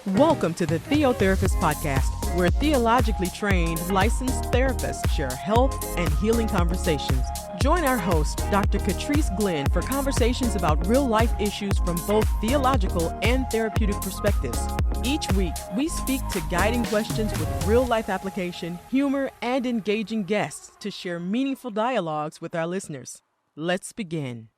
Welcome to the Theotherapist Podcast, where theologically trained, licensed therapists share health and healing conversations. Join our host, Dr. Trice for conversations about real-life issues from both theological and therapeutic perspectives. Each week, we speak to guiding questions with real-life application, humor, and engaging guests to share meaningful dialogues with our listeners. Let's begin.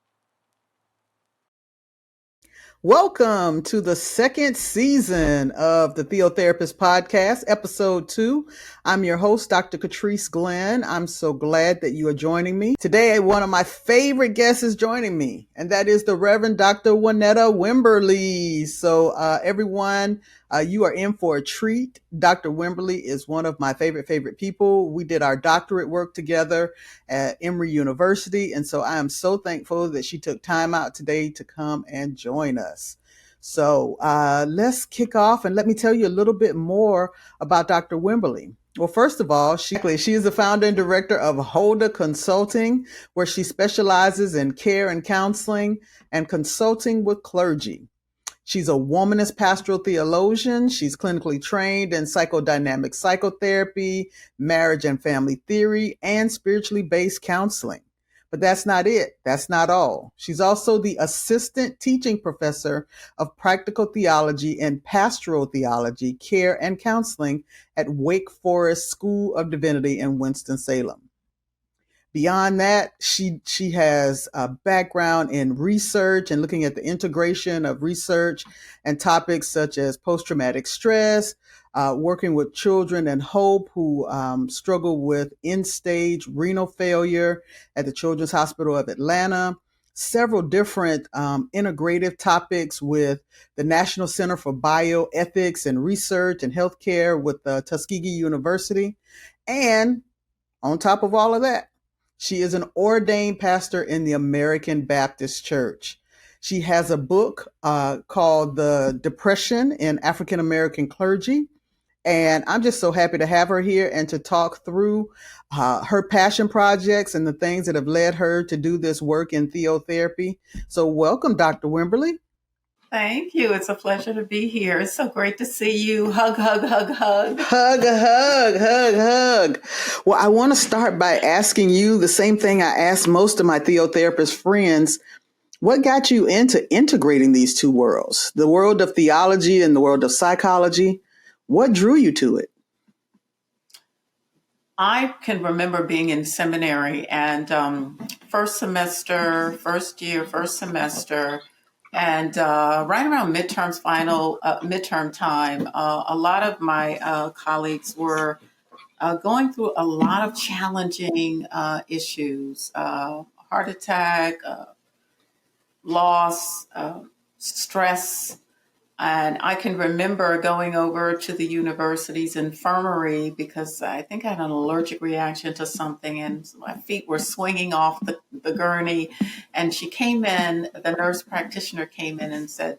Welcome to the second season of the Theotherapist Podcast, episode 2. I'm your host, Dr. Trice. I'm so glad that you are joining me. Today, one of my favorite guests is joining me, and that is the Reverend Dr. Wynnetta Wimberly. So everyone, you are in for a treat. Dr. Wimberly is one of my favorite people. We did our doctorate work together at Emory University, and so I am so thankful that she took time out today to come and join us. So let's kick off, and let me tell you a little bit more about Dr. Wimberly. Well, first of all, she is the founder and director of Holder Consulting, where she specializes in care and counseling and consulting with clergy. She's a womanist pastoral theologian. She's clinically trained in psychodynamic psychotherapy, marriage and family theory, and spiritually based counseling. But that's not it. That's not all. She's also the assistant teaching professor of practical theology and pastoral theology, care and counseling at Wake Forest School of Divinity in Winston-Salem. Beyond that, she has a background in research and looking at the integration of research and topics such as post-traumatic stress, working with children and hope who struggle with end-stage renal failure at the Children's Hospital of Atlanta, several different integrative topics with the National Center for Bioethics and Research and Healthcare with Tuskegee University. And on top of all of that, she is an ordained pastor in the American Baptist Church. She has a book called The Depression in African American Clergy. And I'm just so happy to have her here and to talk through her passion projects and the things that have led her to do this work in theotherapy. So welcome, Dr. Wimberly. Thank you. It's a pleasure to be here. It's so great to see you. Hug, hug, hug, hug. Hug, hug, hug, hug. Well, I want to start by asking you the same thing I asked most of my theotherapist friends. What got you into integrating these two worlds, the world of theology and the world of psychology? What drew you to it? I can remember being in seminary and first semester, and right around midterm time, a lot of my colleagues were going through a lot of challenging issues, heart attack, loss, stress. And I can remember going over to the university's infirmary because I think I had an allergic reaction to something and my feet were swinging off the gurney. And she came in, the nurse practitioner came in and said,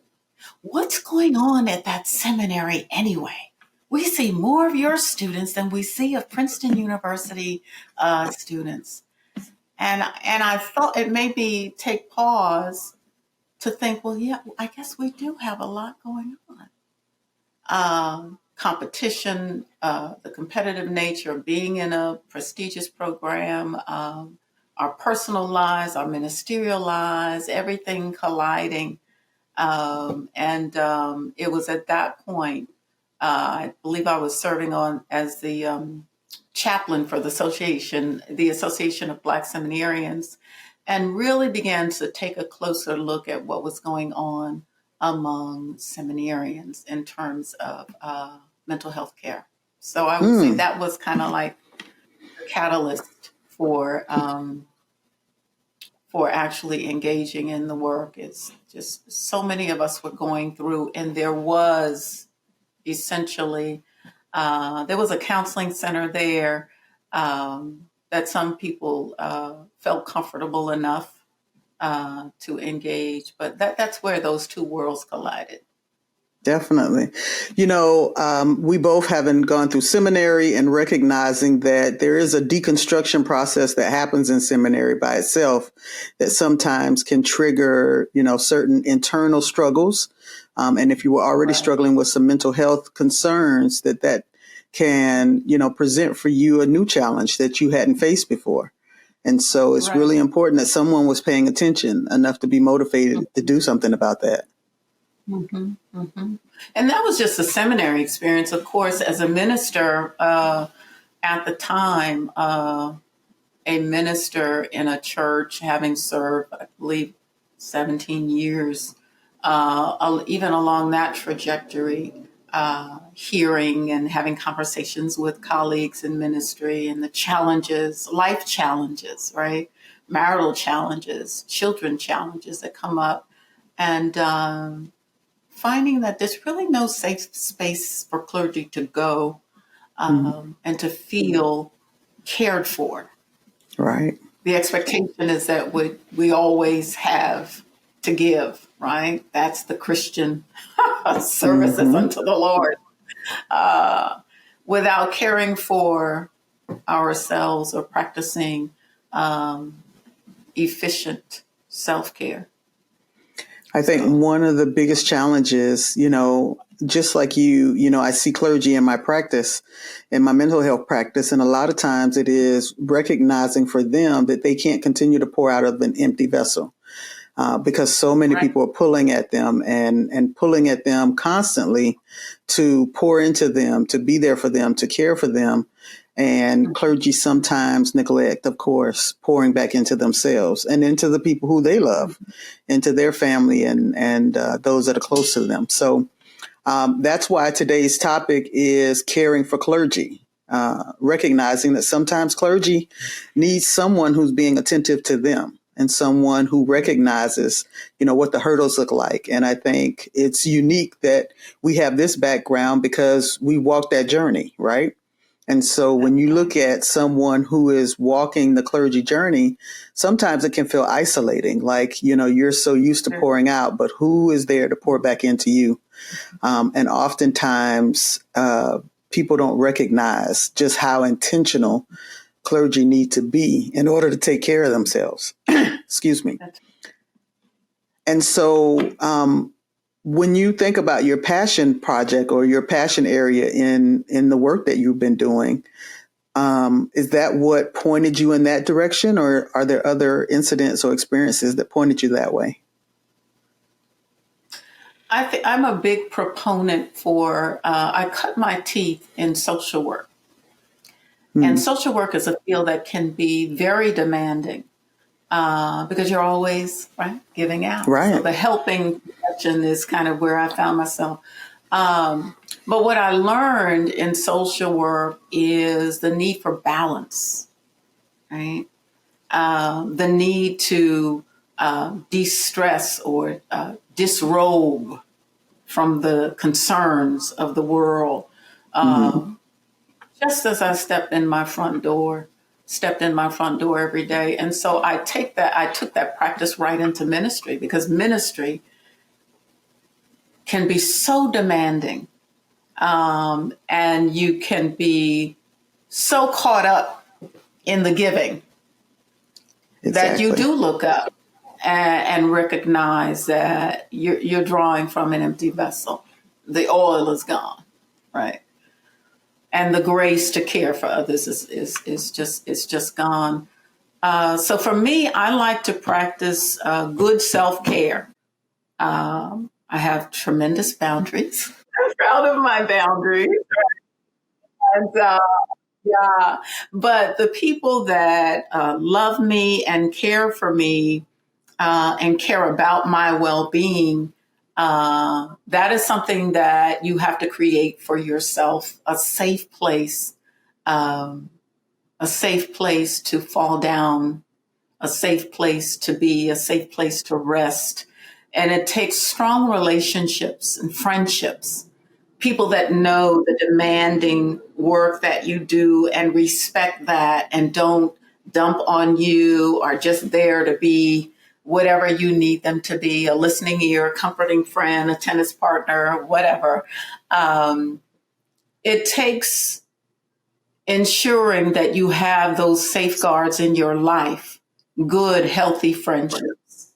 "What's going on at that seminary anyway? We see more of your students than we see of Princeton University students." And I thought it made me take pause to think, well, yeah, I guess we do have a lot going on. Competition, the competitive nature of being in a prestigious program, our personal lives, our ministerial lives, everything colliding. And it was at that point, I believe I was serving on as the chaplain for the Association of Black Seminarians, and really began to take a closer look at what was going on among seminarians in terms of mental health care. So I would say that was kind of like the catalyst for actually engaging in the work. It's just so many of us were going through, and there was essentially, there was a counseling center there that some people felt comfortable enough to engage. But that's where those two worlds collided. Definitely. You know, we both haven't gone through seminary and recognizing that there is a deconstruction process that happens in seminary by itself that sometimes can trigger, certain internal struggles And if you were already Right. struggling with some mental health concerns, that can, present for you a new challenge that you hadn't faced before. And so it's Right. really important that someone was paying attention enough to be motivated to do something about that. Mm-hmm. Mm-hmm. And that was just a seminary experience. Of course, as a minister, at the time, a minister in a church, having served, I believe, 17 years, even along that trajectory, hearing and having conversations with colleagues in ministry and the challenges, life challenges, right? Marital challenges, children challenges that come up, and finding that there's really no safe space for clergy to go and to feel cared for. Right. The expectation is that we always have to give, right? That's the Christian services Mm-hmm. unto the Lord, without caring for ourselves or practicing efficient self-care. I think So, one of the biggest challenges, just like I see clergy in my practice, in my mental health practice, and a lot of times it is recognizing for them that they can't continue to pour out of an empty vessel. Because so many right. people are pulling at them and pulling at them constantly to pour into them, to be there for them, to care for them. And clergy sometimes neglect, of course, pouring back into themselves and into the people who they love, into their family and those that are close to them. So that's why today's topic is caring for clergy. Recognizing that sometimes clergy needs someone who's being attentive to them and someone who recognizes, what the hurdles look like. And I think it's unique that we have this background because we walked that journey, right? And so when you look at someone who is walking the clergy journey, sometimes it can feel isolating, like, you're so used to pouring out, but who is there to pour back into you? And oftentimes, people don't recognize just how intentional clergy need to be in order to take care of themselves. Excuse me. And so when you think about your passion project or your passion area in the work that you've been doing, is that what pointed you in that direction, or are there other incidents or experiences that pointed you that way? I'm a big proponent for, I cut my teeth in social work. And social work is a field that can be very demanding because you're always giving out. Right. So the helping profession is kind of where I found myself. But what I learned in social work is the need for balance, right? The need to de-stress or disrobe from the concerns of the world. Just as I stepped in my front door every day. And so I took that practice right into ministry, because ministry can be so demanding. And you can be so caught up in the giving that you do look up and recognize that you're drawing from an empty vessel. The oil is gone, right? And the grace to care for others is just gone. So for me, I like to practice good self-care. I have tremendous boundaries. I'm proud of my boundaries. And yeah, but the people that love me and care for me and care about my well-being, that is something that you have to create for yourself, a safe place to fall down, a safe place to be, a safe place to rest. And it takes strong relationships and friendships, people that know the demanding work that you do and respect that and don't dump on you, or just there to be whatever you need them to be, a listening ear, a comforting friend, a tennis partner, whatever. It takes ensuring that you have those safeguards in your life, good, healthy friendships,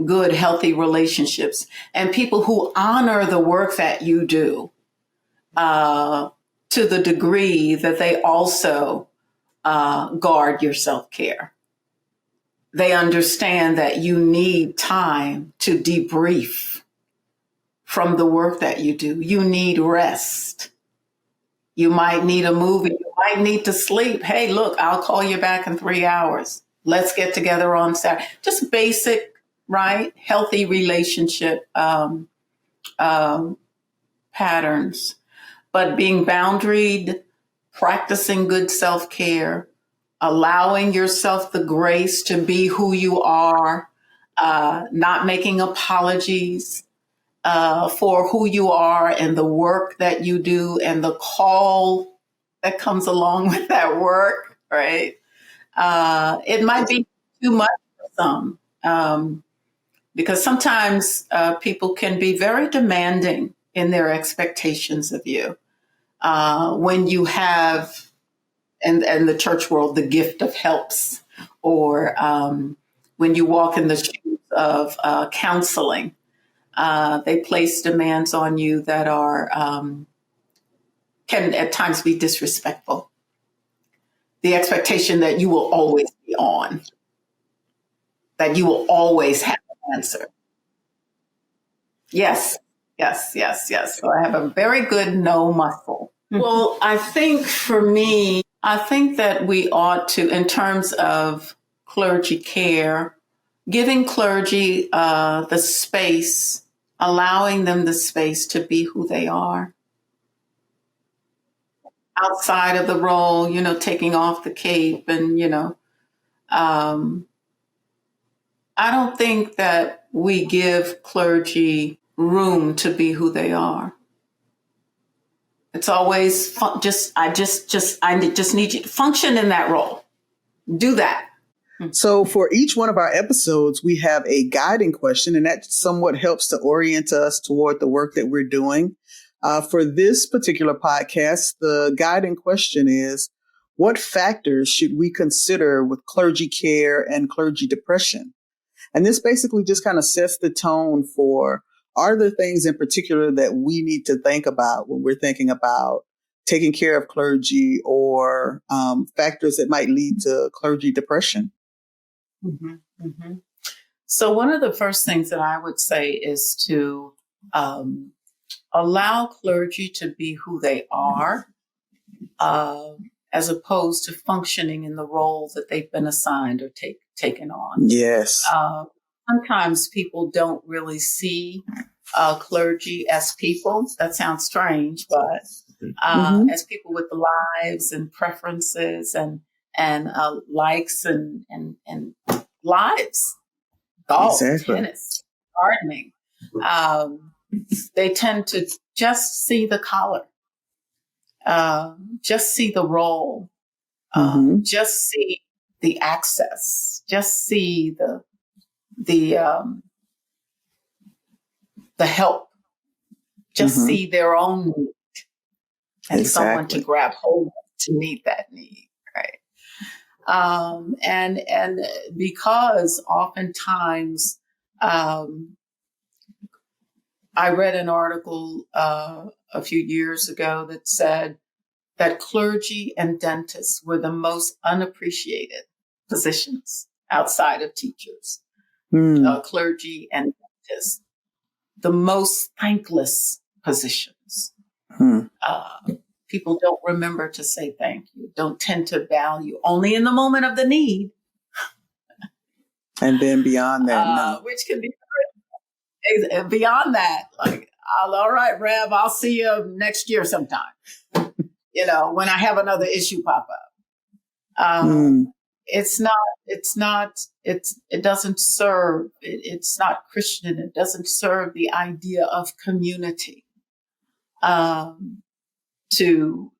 good, healthy relationships, and people who honor the work that you do to the degree that they also guard your self-care. They understand that you need time to debrief from the work that you do. You need rest. You might need a movie. You might need to sleep. Hey, look, I'll call you back in 3 hours. Let's get together on Saturday. Just basic, right? Healthy relationship patterns. But being boundaried, practicing good self-care, allowing yourself the grace to be who you are, not making apologies for who you are and the work that you do and the call that comes along with that work, right? It might be too much for some, because sometimes people can be very demanding in their expectations of you. When you have, and the church world, the gift of helps, or when you walk in the shoes of counseling, they place demands on you that are can at times be disrespectful. The expectation that you will always be on, that you will always have an answer. Yes, yes, yes, yes. So I have a very good no muscle. Well, I think for me, I think that we ought to, in terms of clergy care, giving clergy the space, allowing them the space to be who they are. Outside of the role, taking off the cape and, I don't think that we give clergy room to be who they are. It's always I just need you to function in that role. Do that. So for each one of our episodes, we have a guiding question, and that somewhat helps to orient us toward the work that we're doing. For this particular podcast, the guiding question is, what factors should we consider with clergy care and clergy depression? And this basically just kind of sets the tone for, are there things in particular that we need to think about when we're thinking about taking care of clergy, or factors that might lead to clergy depression? Mm-hmm, mm-hmm. So one of the first things that I would say is to allow clergy to be who they are, as opposed to functioning in the role that they've been assigned or taken on. Yes. Sometimes people don't really see clergy as people. That sounds strange, but as people with lives and preferences and likes and lives, golf, Exactly. tennis, gardening. They tend to just see the collar, just see the role, just see the access, just see the help, just see their own need and someone to grab hold of to meet that need, right? And because oftentimes, I read an article a few years ago that said that clergy and dentists were the most unappreciated positions outside of teachers. Clergy and dentists, the most thankless positions. People don't remember to say thank you, don't tend to value, only in the moment of the need. And then beyond that, no. Which can be beyond that, like, all right, Rev, I'll see you next year sometime, when I have another issue pop up. It doesn't serve, it's not Christian. It doesn't serve the idea of community, to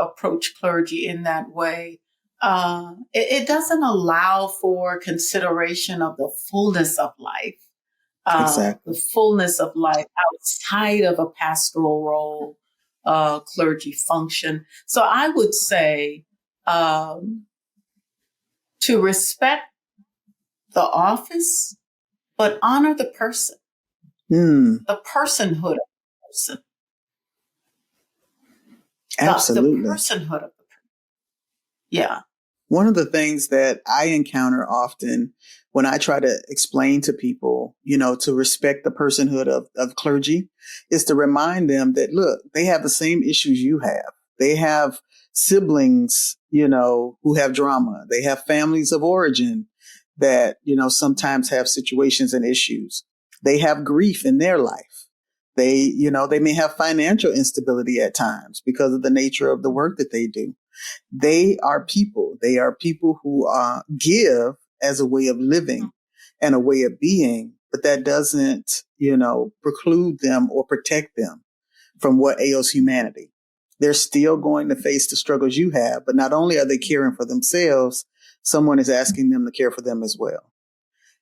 approach clergy in that way. It doesn't allow for consideration of the fullness of life. Exactly. The fullness of life outside of a pastoral role, clergy function. So I would say to respect the office, but honor the person, the personhood of the person. Absolutely. The personhood of the person. Yeah. One of the things that I encounter often when I try to explain to people, to respect the personhood of clergy is to remind them that, look, they have the same issues you have. They have siblings, who have drama. They have families of origin that, sometimes have situations and issues. They have grief in their life. They may have financial instability at times because of the nature of the work that they do. They are people. They are people who give as a way of living and a way of being, but that doesn't, preclude them or protect them from what ails humanity. They're still going to face the struggles you have, but not only are they caring for themselves, someone is asking them to care for them as well.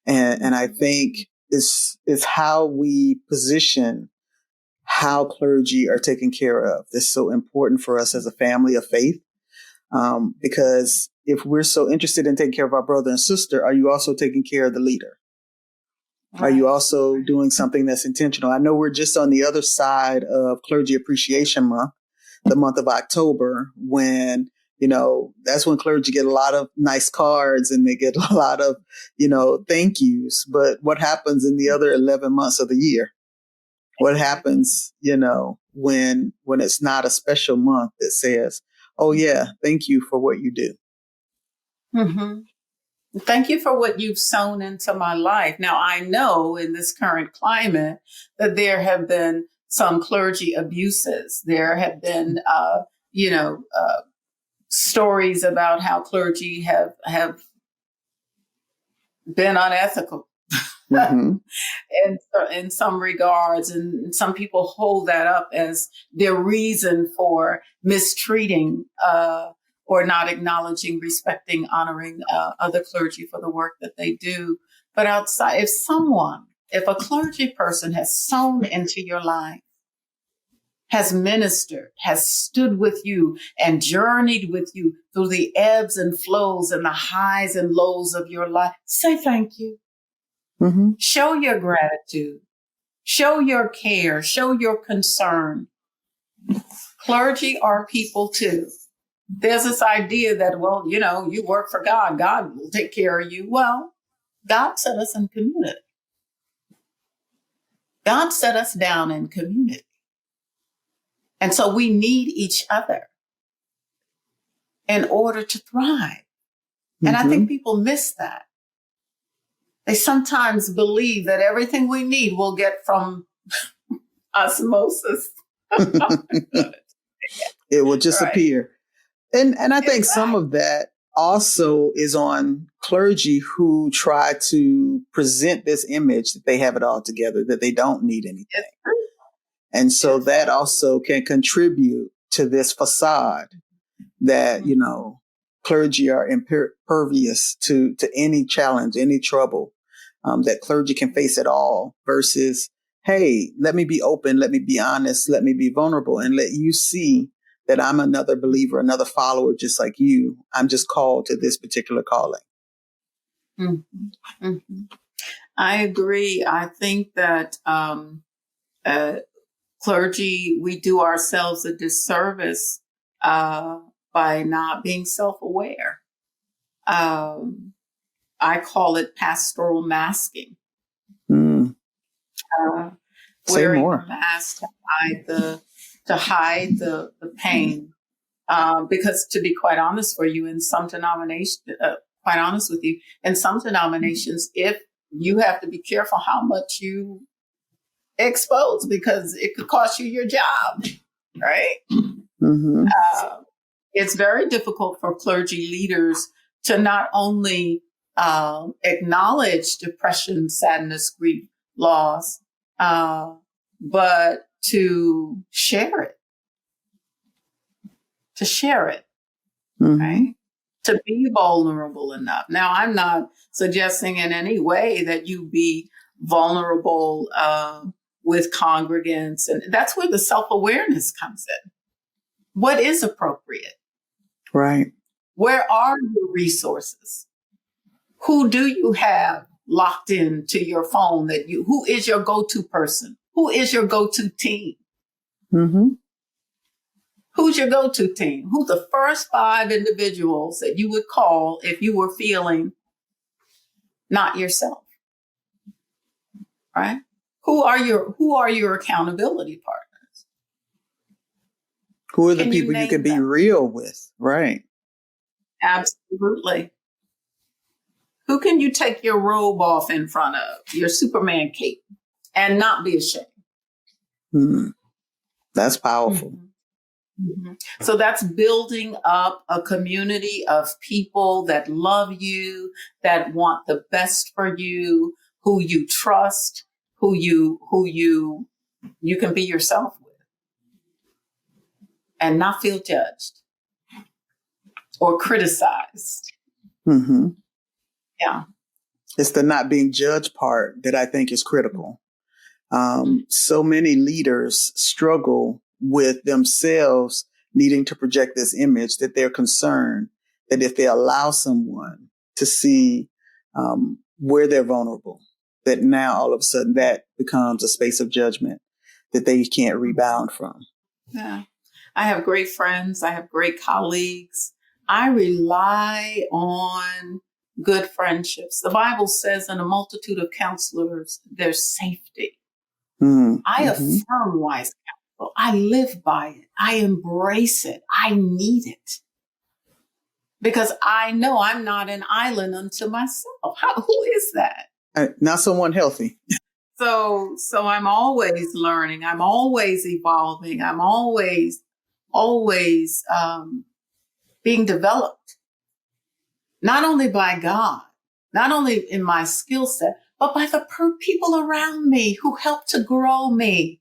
And I think it's how we position how clergy are taken care of. That's so important for us as a family of faith. Because if we're so interested in taking care of our brother and sister, are you also taking care of the leader? Right. Are you also doing something that's intentional? I know we're just on the other side of Clergy Appreciation Month, the month of October, when, that's when clergy get a lot of nice cards and they get a lot of, thank yous. But what happens in the other 11 months of the year? What happens, when it's not a special month that says, oh, yeah, thank you for what you do. Mm-hmm. Thank you for what you've sown into my life. Now, I know in this current climate that there have been some clergy abuses. There have been, stories about how clergy have been unethical. Mm-hmm. in some regards, and some people hold that up as their reason for mistreating or not acknowledging, respecting, honoring other clergy for the work that they do. But outside, if a clergy person has sown into your life, has ministered, has stood with you and journeyed with you through the ebbs and flows and the highs and lows of your life, say thank you. Mm-hmm. Show your gratitude, show your care, show your concern. Clergy are people too. There's this idea that, well, you work for God, God will take care of you. Well, God set us in community. God set us down in community. And so we need each other in order to thrive. Mm-hmm. And I think people miss that. They sometimes believe that everything we need we'll get from osmosis. It will just appear. And I think some of that also is on clergy who try to present this image that they have it all together, that they don't need anything. And so that also can contribute to this facade that, clergy are impervious to any challenge, any trouble. That clergy can face it all versus, hey, let me be open, let me be honest, let me be vulnerable and let you see that I'm another believer, another follower, just like you. I'm just called to this particular calling. Mm-hmm. Mm-hmm. I agree. I think that clergy, we do ourselves a disservice by not being self-aware. I call it pastoral masking. Wearing a mask to hide the pain. Because to be quite honest for you, in some denominations, if you have to be careful how much you expose, because it could cost you your job, right? Mm-hmm. It's very difficult for clergy leaders to not only acknowledge depression, sadness, grief, loss, but to share it. Mm-hmm. Right? To be vulnerable enough. Now, I'm not suggesting in any way that you be vulnerable with congregants, and that's where the self-awareness comes in. What is appropriate? Right. Where are your resources? Who do you have locked into your phone who is your go-to person? Who is your go-to team? Mm-hmm. Who's your go-to team? Who's the first 5 individuals that you would call if you were feeling not yourself? Right? Who are your accountability partners? Who are the Can people you name can be them? real with? Right. Absolutely. Who can you take your robe off in front of, your Superman cape, and not be ashamed? That's powerful. Mm-hmm. So that's building up a community of people that love you, that want the best for you, who you trust, who you can be yourself with and not feel judged or criticized. Mm-hmm. Yeah. It's the not being judged part that I think is critical. So many leaders struggle with themselves needing to project this image that they're concerned that if they allow someone to see where they're vulnerable, that now all of a sudden that becomes a space of judgment that they can't rebound from. Yeah. I have great friends. I have great colleagues. I rely on good friendships. The Bible says in a multitude of counselors, there's safety. Mm-hmm. I affirm wise counsel. I live by it. I embrace it. I need it. Because I know I'm not an island unto myself. Who is that? Not someone healthy. So I'm always learning. I'm always evolving. I'm always being developed. Not only by God, not only in my skill set, but by the people around me who help to grow me.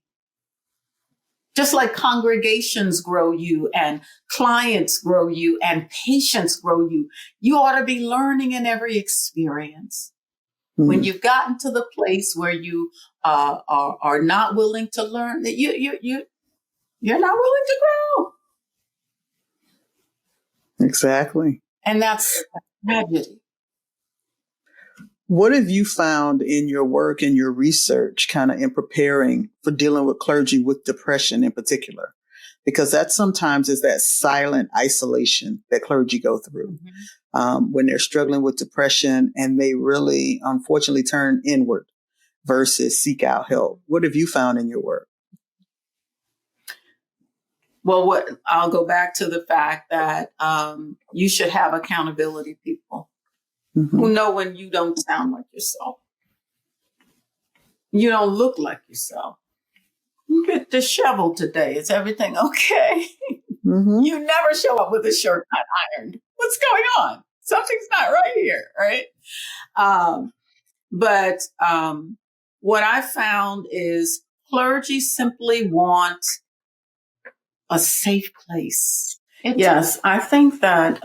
Just like congregations grow you and clients grow you and patients grow you, you ought to be learning in every experience. Mm-hmm. When you've gotten to the place where you are not willing to learn, that you're not willing to grow. Exactly. And that's a tragedy. What have you found in your work and your research kind of in preparing for dealing with clergy with depression in particular? Because that sometimes is that silent isolation that clergy go through when they're struggling with depression and they really, unfortunately, turn inward versus seek out help. What have you found in your work? Well, I'll go back to the fact that you should have accountability people. Who know when you don't sound like yourself. You don't look like yourself. You get disheveled today. Is everything okay? You never show up with a shirt not ironed. What's going on? Something's not right here, right? But what I found is clergy simply want a safe place. Yes, I think that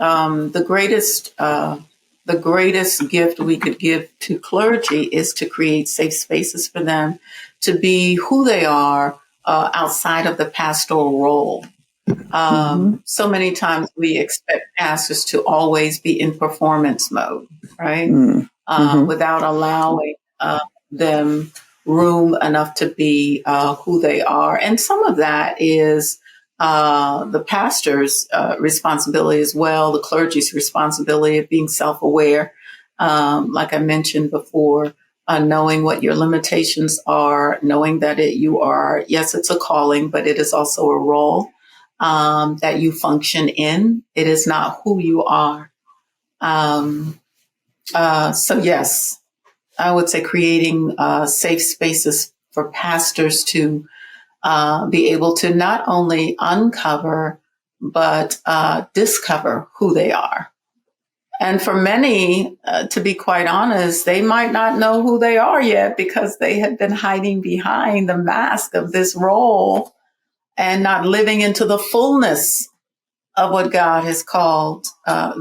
the greatest gift we could give to clergy is to create safe spaces for them to be who they are outside of the pastoral role. So many times we expect pastors to always be in performance mode, right? Without allowing them room enough to be who they are. And some of that is the pastor's responsibility as well, the clergy's responsibility of being self-aware. Like I mentioned before, knowing what your limitations are, knowing that yes, it's a calling, but it is also a role that you function in. It is not who you are. So yes, I would say creating safe spaces for pastors to be able to not only uncover, but discover who they are. And for many, to be quite honest, they might not know who they are yet because they have been hiding behind the mask of this role and not living into the fullness of what God has called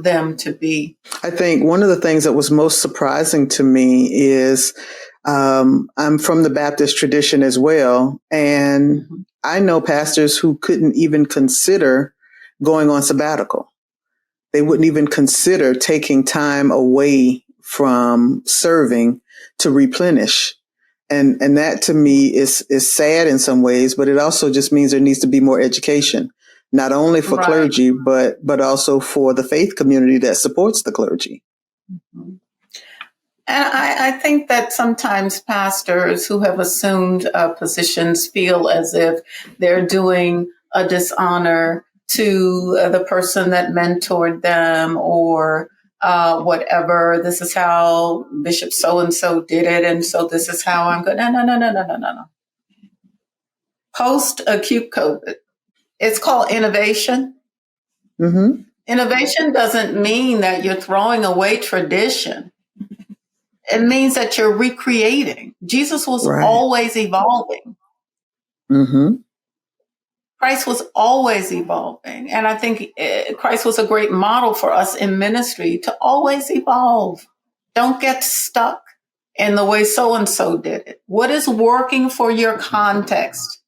them to be. I think one of the things that was most surprising to me is I'm from the Baptist tradition as well. And I know pastors who couldn't even consider going on sabbatical. They wouldn't even consider taking time away from serving to replenish. And that to me is sad in some ways, but it also just means there needs to be more education, not only for Right. clergy, but also for the faith community that supports the clergy. And I think that sometimes pastors who have assumed positions feel as if they're doing a dishonor to the person that mentored them or whatever. This is how Bishop so-and-so did it, and so this is how I'm going. No. Post-acute COVID, it's called innovation. Mm-hmm. Innovation doesn't mean that you're throwing away tradition. It means that you're recreating. Jesus was Right. always evolving. Mm-hmm. Christ was always evolving. And I think Christ was a great model for us in ministry to always evolve. Don't get stuck in the way so-and-so did it. What is working for your context,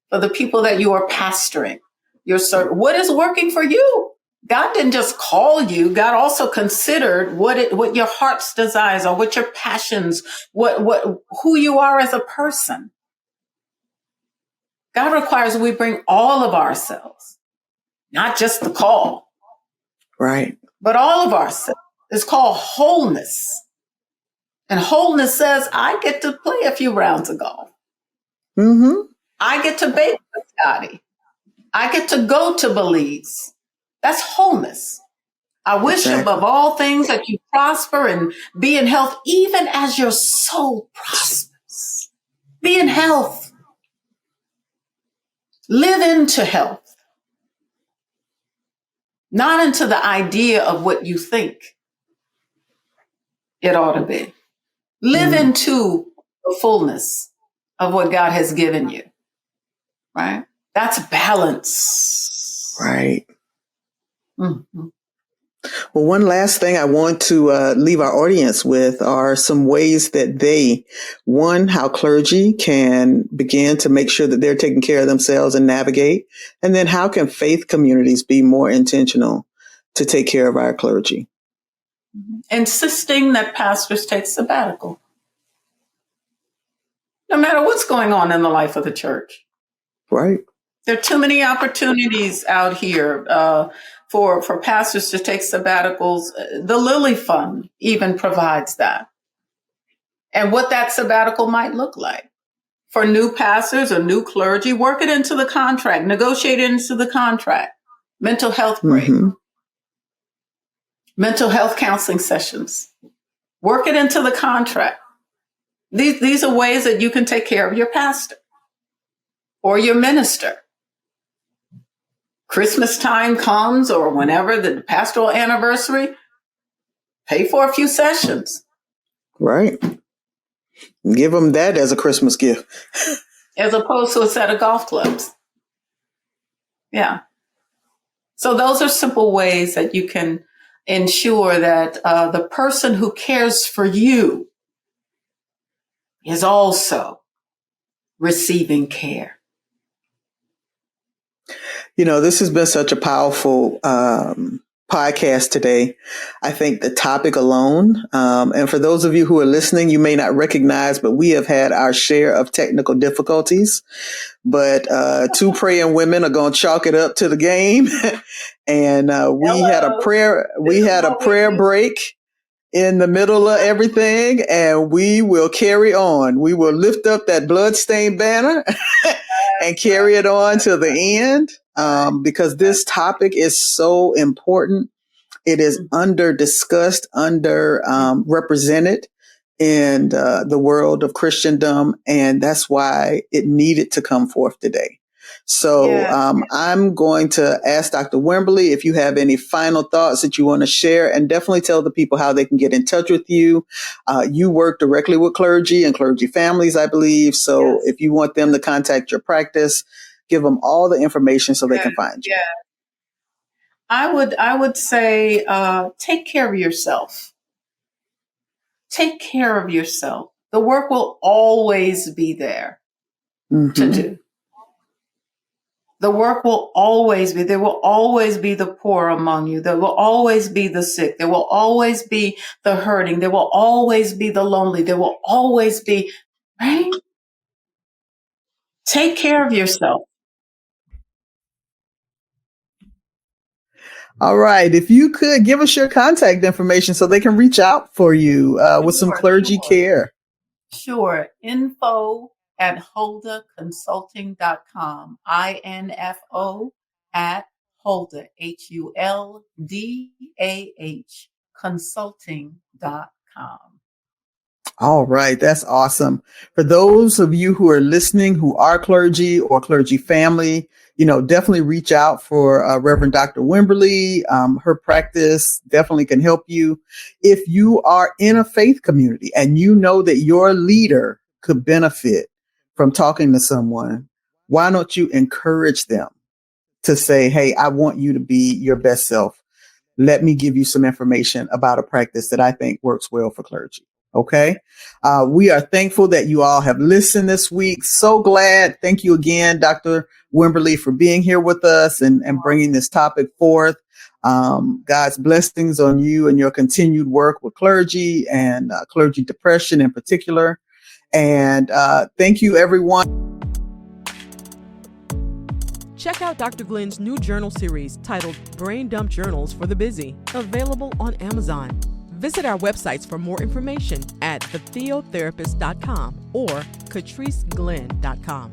for the people that you are pastoring? What is working for you? God didn't just call you. God also considered what your heart's desires are, what your passions, who you are as a person. God requires we bring all of ourselves, not just the call. Right. But all of ourselves. It's called wholeness. And wholeness says, I get to play a few rounds of golf. Mm-hmm. I get to bake with Scotty. I get to go to Belize. That's wholeness. I wish above all things that you prosper and be in health, even as your soul prospers. Be in health. Live into health. Not into the idea of what you think it ought to be. Live into the fullness of what God has given you. Right? That's balance. Right. Mm-hmm. Well, one last thing I want to leave our audience with are some ways that how clergy can begin to make sure that they're taking care of themselves and navigate. And then how can faith communities be more intentional to take care of our clergy? Insisting that pastors take sabbatical. No matter what's going on in the life of the church. Right. There are too many opportunities out here for pastors to take sabbaticals. The Lily Fund even provides that. And what that sabbatical might look like. For new pastors or new clergy, work it into the contract, negotiate it into the contract. Mental health break. Mm-hmm. Mental health counseling sessions. Work it into the contract. These are ways that you can take care of your pastor or your minister. Christmas time comes or whenever the pastoral anniversary, pay for a few sessions. Right. Give them that as a Christmas gift. As opposed to a set of golf clubs. Yeah. So those are simple ways that you can ensure that the person who cares for you is also receiving care. You know, this has been such a powerful podcast today. I think the topic alone, and for those of you who are listening, you may not recognize, but we have had our share of technical difficulties. But two praying women are going to chalk it up to the game. And we had a prayer break in the middle of everything, and we will carry on. We will lift up that bloodstained banner and carry it on to the end, because this topic is so important. It is under discussed, under represented in the world of Christendom, and that's why it needed to come forth today. So I'm going to ask Dr. Wimberly if you have any final thoughts that you want to share, and definitely tell the people how they can get in touch with you. You work directly with clergy and clergy families, I believe. So if you want them to contact your practice, give them all the information so they can find you. Yeah. I would say take care of yourself. Take care of yourself. The work will always be there to do. The work will always be, there will always be the poor among you. There will always be the sick. There will always be the hurting. There will always be the lonely. There will always be, right? Take care of yourself. All right. If you could give us your contact information so they can reach out for you with some clergy care. Sure. info@holdaconsulting.com. INFO at Holda, HULDAH, consulting.com. All right. That's awesome. For those of you who are listening, who are clergy or clergy family, definitely reach out for Reverend Dr. Wimberly. Her practice definitely can help you. If you are in a faith community and you know that your leader could benefit from talking to someone, why don't you encourage them to say, hey, I want you to be your best self. Let me give you some information about a practice that I think works well for clergy. Okay. We are thankful that you all have listened this week. So glad. Thank you again, Dr. Wimberly, for being here with us and bringing this topic forth. God's blessings on you and your continued work with clergy and clergy depression in particular. And thank you, everyone. Check out Dr. Glenn's new journal series titled Brain Dump Journals for the Busy, available on Amazon. Visit our websites for more information at thetheotherapist.com or catriceglenn.com.